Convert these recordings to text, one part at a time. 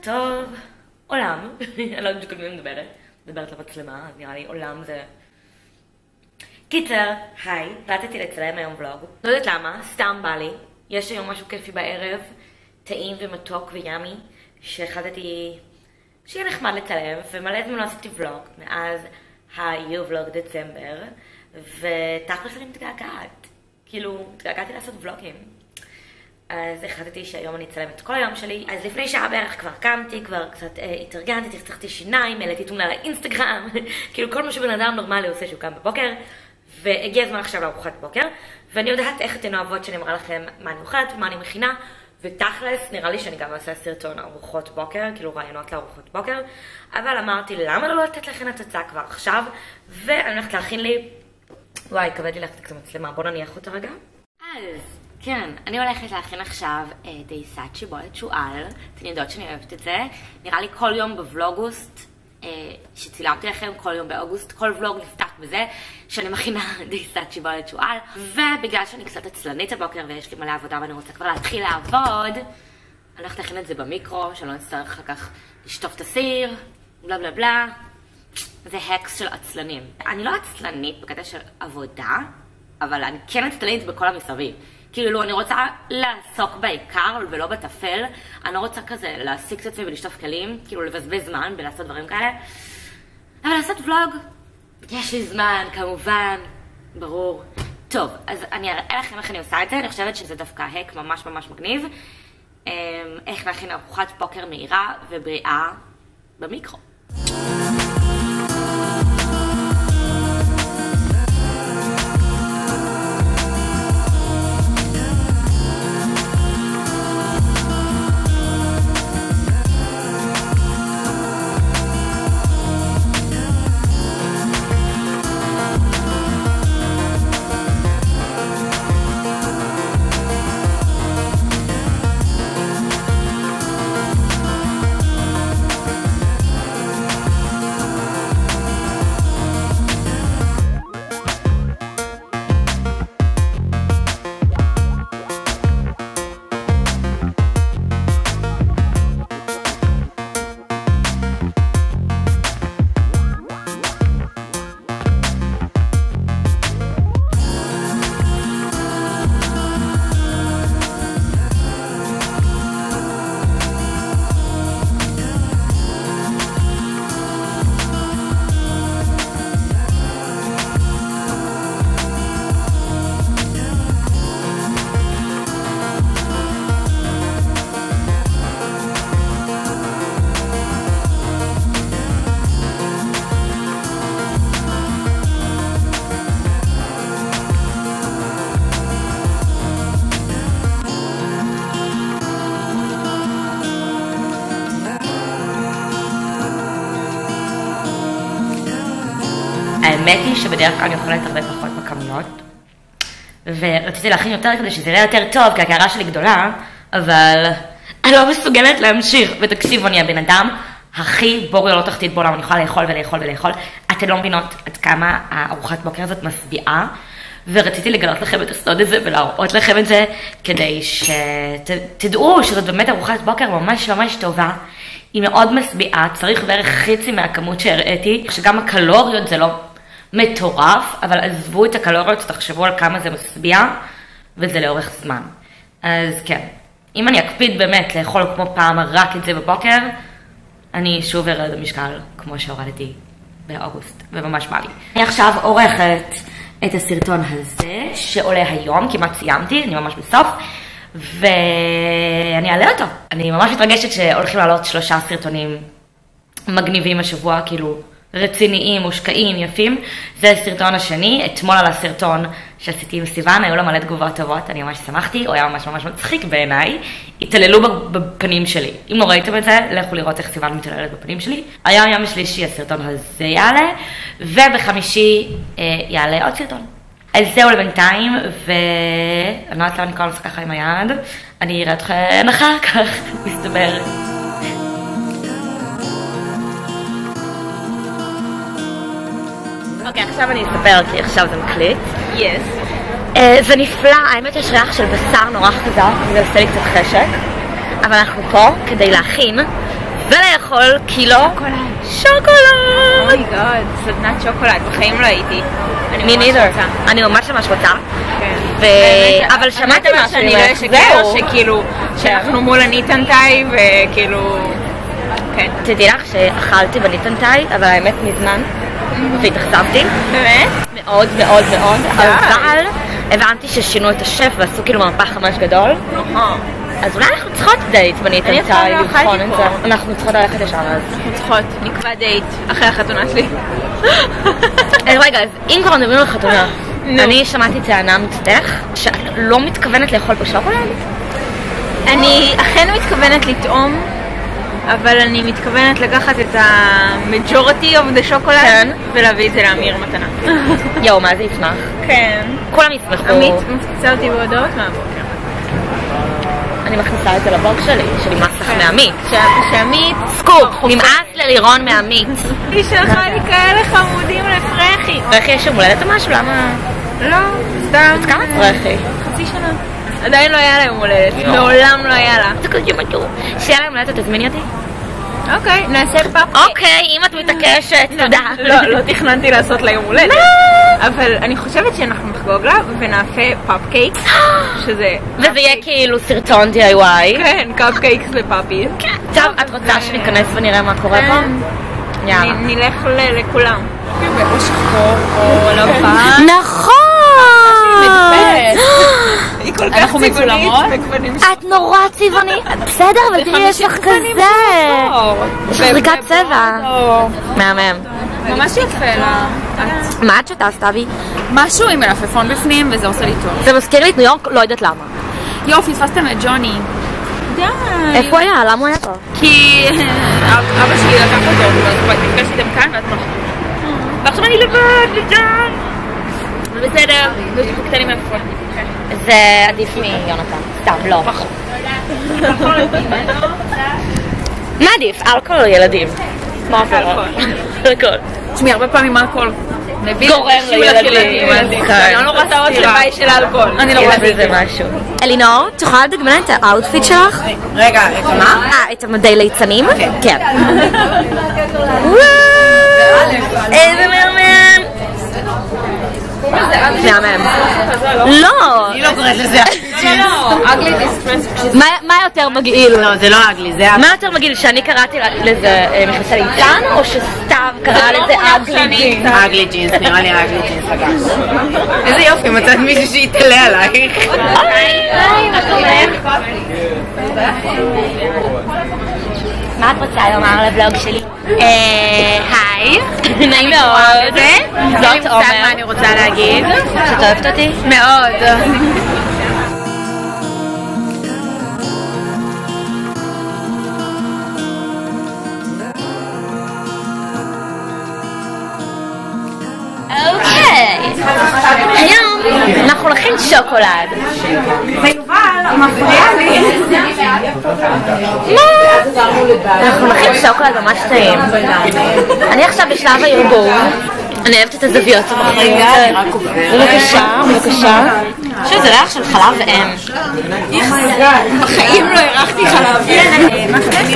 טוב, עולם, אני לא יודעת שקודמים מדברת למצלמה, אז נראה לי עולם זה... קיצר, היי, באתי לצלם היום ולוג. לא יודעת למה, סתם בא לי. יש היום משהו כיפי בערב, טעים ומתוק וימי, שהחלטתי שיהיה נחמד לצלם, ומלא זמן לא עשיתי ולוג, מאז ה-U-Vlog דצמבר, ותכלס אני מתגעגעת. כאילו, התגעגעתי לעשות ולוגים. אז החלטתי שהיום אני אצלם את כל היום שלי. אז לפני שעה בערך כבר קמתי, כבר קצת התארגנתי, תחתכתי שיניים, העליתי תמונה לאינסטגרם, כאילו כל מה שבן אדם נורמלי עושה שהוא קם בבוקר, והגיע הזמן עכשיו לארוחת בוקר, ואני יודעת איך אתן אוהבות שאני אמרה לכם מה אני אוכלת ומה אני מכינה, ותכלס נראה לי שאני גם אעשה סרטון ארוחות בוקר, כאילו רעיונות לארוחות בוקר, אבל אמרתי למה לא לתת לכם הצצה כבר עכשיו, ואני הולכת להכין לי, וואי, כבד לי ללכת קצת מצלמה, בוא נניח אותה רגע. אז כן, אני הולכת להכין עכשיו דייסת שיבולת שועל, אתן יודעות שאני אוהבת את זה, נראה לי כל יום בוולוגוסט, שצילמתי לכם כל יום באוגוסט, כל ולוג נפתח בזה שאני מכינה דייסת שיבולת שועל, ובגלל שאני קצת עצלנית הבוקר ויש לי מלא עבודה ואני רוצה כבר להתחיל לעבוד, אני הולכת להכין את זה במיקרו, שלא נצטרך אחר כך לשטוף את הסיר, בלה בלה בלה. זה הקס של עצלנים. אני לא עצלנית בקטע של עבודה, אבל אני כן עצלנית בכל המסביב. כאילו, אני רוצה לעסוק בעיקר ולא בטפל. אני לא רוצה כזה להשיג את עצמי ולשטוף כלים, כאילו לבזבז זמן ולעשות דברים כאלה. אבל לעשות ולוג, יש לי זמן, כמובן, ברור. טוב, אז אני אראה לכם איך אני עושה את זה. אני חושבת שזה דווקא הק ממש ממש מגניב. איך להכין ארוחת בוקר מהירה ובריאה במיקרו. האמת היא שבדרך כלל אני אוכלת הרבה פחות בכמויות, ורציתי להכין יותר כדי שזה יראה יותר טוב, כי הקערה שלי גדולה, אבל אני לא מסוגלת להמשיך. ותקשיבו, אני הבן אדם הכי בור ללא תחתית בעולם, אני יכולה לאכול ולאכול ולאכול. אתן לא מבינות עד כמה הארוחת בוקר הזאת משביעה, ורציתי לגלות לכם את הסוד הזה ולהראות לכם את זה, כדי שתדעו שזאת באמת ארוחת בוקר ממש ממש טובה. היא מאוד משביעה, צריך בערך חצי מהכמות שהראיתי, שגם הקלוריות זה לא מטורף, אבל עזבו את הקלוריות, תחשבו על כמה זה משביע, וזה לאורך זמן. אז כן, אם אני אקפיד באמת לאכול כמו פעם רק את זה בבוקר, אני שוב ארד במשקל כמו שהורדתי באוגוסט, וממש בא לי. אני עכשיו עורכת את הסרטון הזה, שעולה היום, כמעט סיימתי, אני ממש בסוף, ואני אעלה אותו. אני ממש מתרגשת שהולכים לעלות 3 סרטונים מגניבים השבוע, כאילו רציניים, מושקעים, יפים. זה הסרטון השני. אתמול על הסרטון שעשיתי עם סיוון, היו לו מלא תגובות טובות, אני ממש שמחתי, הוא היה ממש ממש מצחיק בעיניי. התעללו בפנים שלי. אם לא ראיתם את זה, לכו לראות איך סיוון מתעללת בפנים שלי. היום יום שלישי הסרטון הזה יעלה, ובחמישי יעלה עוד סרטון. אז זהו לבינתיים, ואני לא יודעת למה אני כל ככה עם היד, אני אראה אתכם אחר כך, מסתבר. אוקיי, עכשיו אני אספר, כי עכשיו זה מקליט. זה נפלא, האמת יש ריח של בשר נורא חזק, זה עושה לי קצת חשק, אבל אנחנו פה כדי להכין ולאכול קילו שוקולד. אומייגוד, סדנת שוקולד, בחיים לא הייתי. מי נידר. אני ממש רוצה. אבל שמעתי משהו שאני לא אשקר, שכאילו, שאנחנו מול הניטנטאי וכאילו... כן. תדעי לך שאכלתי בניטנטאי, אבל האמת מזמן, והתאכזבתי. באמת? מאוד מאוד מאוד, אבל הבנתי ששינו את השף ועשו כאילו מהפך ממש גדול. אז אולי אנחנו צריכות דייט בניטנטאי לבחון את זה. אנחנו צריכות ללכת לשם אז. אנחנו צריכות, נקבע דייט אחרי החתונה שלי. רגע, אז אם כבר מדברים על חתונה, אני שמעתי טענה מצדך שאת לא מתכוונת לאכול פה שוקולד? אני אכן מתכוונת לטעום, אבל אני מתכוונת לקחת את ה-majority of the chocolate ולהביא את זה לאמיר מתנה. יואו, מה זה ישמח? כן. כולם ישמחו. עמית מפציצה אותי בהודעות מהבוקר. אני מכניסה את זה לבלוג שלי מסך מעמית. שעמית... סקופ, נמאס ללירון מעמית. היא שלחה לי כאלה חמודים לפרחי. פרחי יש יום הולדת או משהו? למה? לא, סתם. אז כמה פרחי? חצי שנה. עדיין לא היה לה יום הולדת, מעולם לא היה לה. שיהיה לה יום הולדת, תזמיני אותי? אוקיי, נעשה פאפ. אוקיי, אם את מתעקשת, תודה. לא תכננתי לעשות לה יום הולדת. אבל אני חושבת שאנחנו נחגוג לה ונעשה פאפ קייקס, שזה... וזה יהיה כאילו סרטון DIY. כן, קאפ קייקס לפאפי. טוב, את רוצה שניכנס ונראה מה קורה פה? יאללה. נלך לכולם. או שחור או לבן. נכון! אנחנו מצולמות? את נורא צבעונית. בסדר, אבל תראי, יש לך כזה. יש לך זריקת צבע. מהמם. ממש יפה לה. מה את שותה, סתיוי? משהו עם מלפפון בפנים וזה עושה לי טוב. זה מזכיר לי את ניו יורק, לא יודעת למה. יופי, פספסתם את ג'וני. די. איפה הוא היה? למה הוא היה פה? כי אבא שלי לקח אותו, אז נפגשתי איתם כאן ואז מחר. ועכשיו אני לבד, לג'ון. בסדר, יש לי פה קטנים מלפפון. זה עדיף מיונתן. סתם, לא. מה עדיף? אלכוהול או ילדים? מה אלכוהול? אלכוהול. תשמעי, הרבה פעמים אלכוהול גורם לילדים. אני לא רוצה עוד לוואי של אלכוהול. אני לא רואה בזה משהו. אלינור, תוכל לדגמן את האוטפיט שלך? רגע, את מה? את המדי ליצנים? כן. איזה מהמם. מהמם. לא. אני לא קוראת לזה. מה יותר מגעיל? לא, זה לא אגלי, זה... מה יותר מגעיל? שאני קראתי לזה מכנסי ליצן, או שסתיו קרא לזה אגלי ג'ינס? אגלי ג'ינס, נראה לי אגלי ג'ינס. איזה יופי, מצאת מישהו שיתעלה עלייך. מה את רוצה לומר לבלוג שלי? היי, נעים מאוד. זאת עומר. מה אני רוצה להגיד? שאת אוהבת אותי? מאוד. אוקיי, היום אנחנו נכין שוקולד. ויובל, מפריע לי. אנחנו נכין שוקולד ממש טעים. אני עכשיו בשלב הערבוב. אני אוהבת את הזוויות המחרים. בבקשה, בבקשה. שזה ריח של חלב ואם. בחיים לא הרחתי חלב.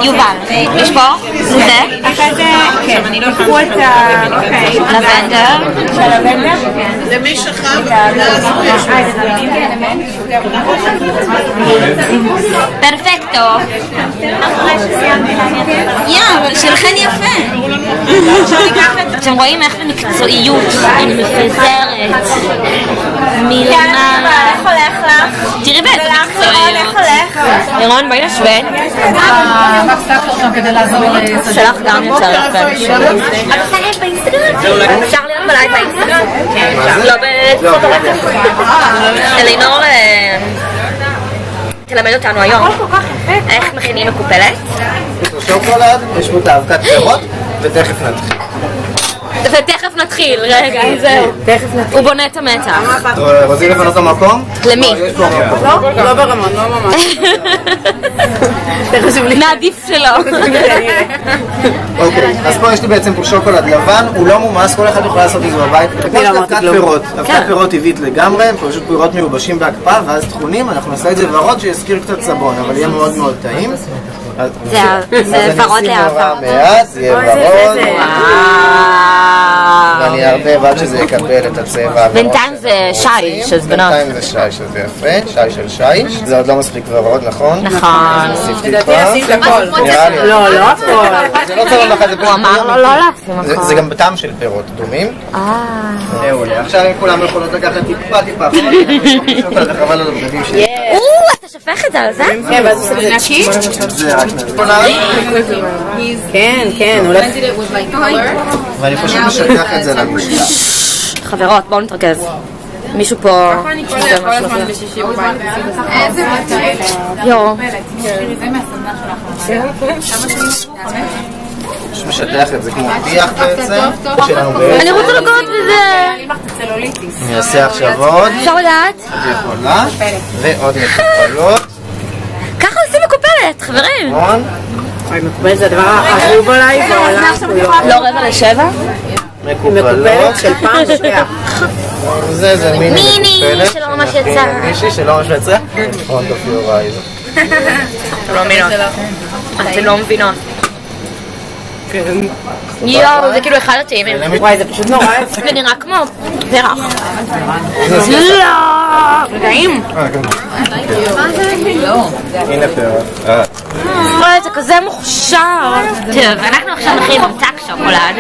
יובל, יש פה? זה? אחרי זה, כן, אני לא קחו את ה... לבנדר. זה מי שחם? פרפקטו. אבל שלכן יפה. אתם רואים איך במקצועיות אני מפזרת מלמעלה. איך הולך לך? תראי באיזה מקצועיות. איך הולך? לירון, בואי נשווה. שלך גם יוצא לך באינסטגרם. את עושה לייב באינסטגרם? אפשר להיות בלייב באינסטגרם? לא בפוטורציה. אלינור תלמד אותנו היום איך מכינים מקופלת. שוקולד, יש פה את האבקת פירות ותכף נתחיל. ותכף נתחיל, רגע, זהו. הוא בונה את המתח. רוצים לפנות את המקום? למי? יש פה מקום. לא ברמון, לא ממש. מעדיף שלא. אוקיי, אז פה יש לי בעצם פה שוקולד לבן, הוא לא מומס, כל אחד יכול לעשות את זה בבית. ופה יש אבקת פירות, אבקת פירות טבעית לגמרי, פשוט פירות מיובשים בהקפאה ואז טחונים, אנחנו נעשה את זה ורוד שיזכיר קצת סבון, אבל יהיה מאוד מאוד טעים. זה ורוד לאהבה. מעט, זה יהיה ורוד. ואני אערבב עד שזה יקבל את הצבע. בינתיים זה שיש, אז בנות. בינתיים זה שיש, זה יפה. שיש של שיש. זה עוד לא מספיק ורוד, נכון? נכון. נוסיף טיפה. נראה לי. לא הכל. זה לא צבע לך, זה פשוט... הוא אמר לו לא לשים הכל. זה גם בטעם של פירות אדומים. מעולה. עכשיו אם כולם יכולות לקחת טיפה. חבל על הבגדים שלי. אתה שופך את זה על זה? כן, ואז עושה את זה נקי? זה רק כן, הולך. ואני פשוט משכח את זה למשקע. חברות, בואו נתרכז. מישהו פה... יו. פשוט משטח את זה כמו טיח בעצם. אני רוצה לגעת בזה. אני אעשה עכשיו עוד. אפשר לדעת? את יכולה. ועוד מקופלות. ככה עושים מקופלת, חברים. נכון? מקופלת זה הדבר החשוב עליי בעולם כולו. לא 6:45? מקופלות. של פעם שנייה. זה מיני מקופלת. שלא ממש יצא. מישהי שלא ממש יצא? עוד אופיוראי. אתם לא מבינות. אתם לא מבינות. יואו, זה כאילו אחד הטעימים. וואי, זה פשוט נורא. זה נראה כמו פרח. טעים. הנה פרח. אוי, זה כזה מוכשר. טוב, אנחנו עכשיו נכין ממתק שוקולד.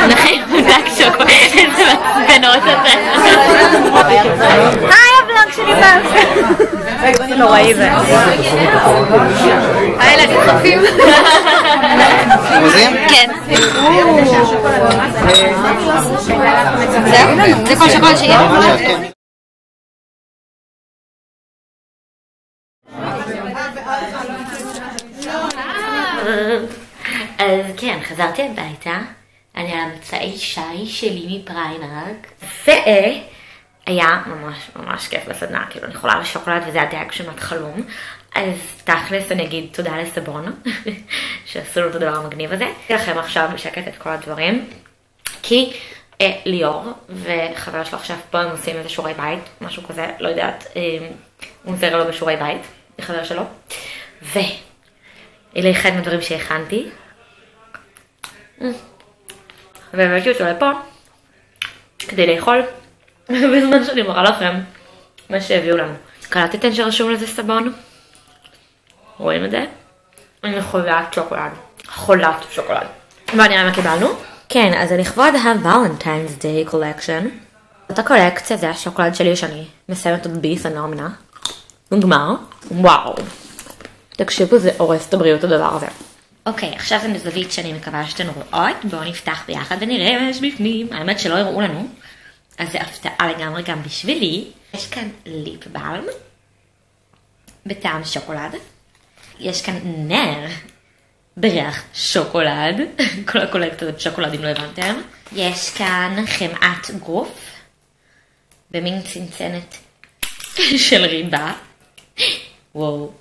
נכין ממתק שוקולד. איזה מעצבנות אתם. היי, הבלוג שלי פעם. זה נוראי זה. היי, ילדים צופים. חוזים? כן. זהו? זה כל שוקולד שיהיה? אז כן, חזרתי הביתה, אני על המצאי שי שלי מפריימרק, והיה ממש כיף בסדנה, כאילו אני חולה לשוקולד וזה היה די הגשמת חלום, אז תכלס אני אגיד תודה לסבון, שעשו לו את הדבר המגניב הזה. אני לכם עכשיו בשקט את כל הדברים, כי ליאור וחבר שלו עכשיו פה הם עושים איזה שיעורי בית, משהו כזה, לא יודעת, הוא מזר לו בשיעורי בית, לחבר שלו, אלה אחד מהדברים שהכנתי. והבאתי אותו לפה כדי לאכול בזמן שאני מראה לכם מה שהביאו לנו. קלטתם שרשום לזה סבון? רואים את זה? אני חולת שוקולד. חולת שוקולד. בואו נראה מה קיבלנו. כן, אז לכבוד ה-Valentine's Day Collection. זאת הקולקציה, זה השוקולד שלי שאני מסיימת עוד ביס, אני לא מאמינה. נגמר. וואו. תקשיבו, זה הורס את הבריאות הדבר הזה. אוקיי, עכשיו זה מזווית שאני מקווה שאתן רואות. בואו נפתח ביחד ונראה מה יש בפנים. האמת שלא יראו לנו, אז זה הפתעה לגמרי גם בשבילי. יש כאן ליפ בלם, בטעם שוקולד. יש כאן נר, בריח שוקולד. כל הקולקציה זה שוקולד אם לא הבנתם. יש כאן חמאת גוף, במין צנצנת של ריבה. וואו.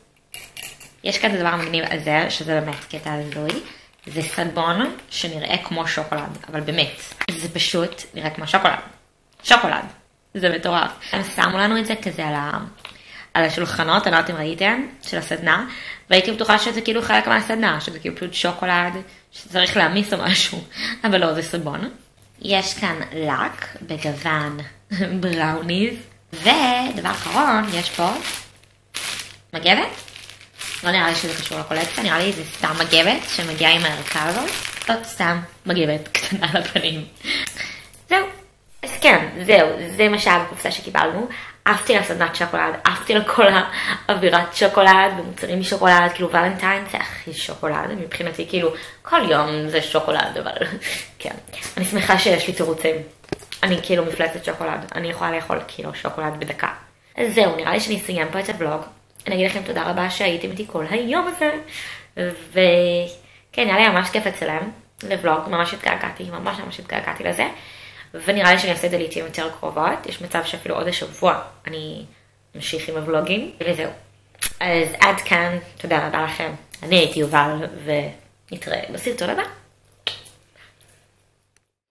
יש כאן את הדבר המגניב הזה, שזה באמת קטע הזוי. זה סבון שנראה כמו שוקולד, אבל באמת, זה פשוט נראה כמו שוקולד. שוקולד. זה מטורף. הם שמו לנו את זה כזה על השולחנות, אני לא יודעת אם ראיתם, של הסדנה, והייתי בטוחה שזה כאילו חלק מהסדנה, שזה כאילו פשוט שוקולד, שצריך להמיס או משהו, אבל לא, זה סבון. יש כאן לק בגוון בראוניז, ודבר אחרון, יש פה מגבת. לא נראה לי שזה קשור לקולקציה, נראה לי זה סתם מגבת שמגיעה עם הערכה הזאת. זאת סתם מגבת קטנה לפנים. זהו. אז כן, זהו, זה מה שהיה בקופסה שקיבלנו. אהבתי לסדנת שוקולד, אהבתי לכל האווירת שוקולד ומוצרים משוקולד, כאילו ולנטיין זה הכי שוקולד, מבחינתי כאילו כל יום זה שוקולד, אבל כן. אני שמחה שיש לי תירוצים. אני כאילו מפלצת שוקולד, אני יכולה לאכול קילו שוקולד בדקה. אז זהו, נראה לי שאני אסיים פה את הוולוג. אני אגיד לכם תודה רבה שהייתם איתי כל היום הזה, וכן, היה לי ממש כיף אצלם לבלוג, ממש התגעגעתי לזה, ונראה לי שאני אעשה את זה לעתים יותר קרובות, יש מצב שאפילו עוד השבוע אני אמשיך עם הוולוגים, וזהו. אז עד כאן, תודה רבה לכם, אני הייתי יובל, ונתראה בסרטון הבא.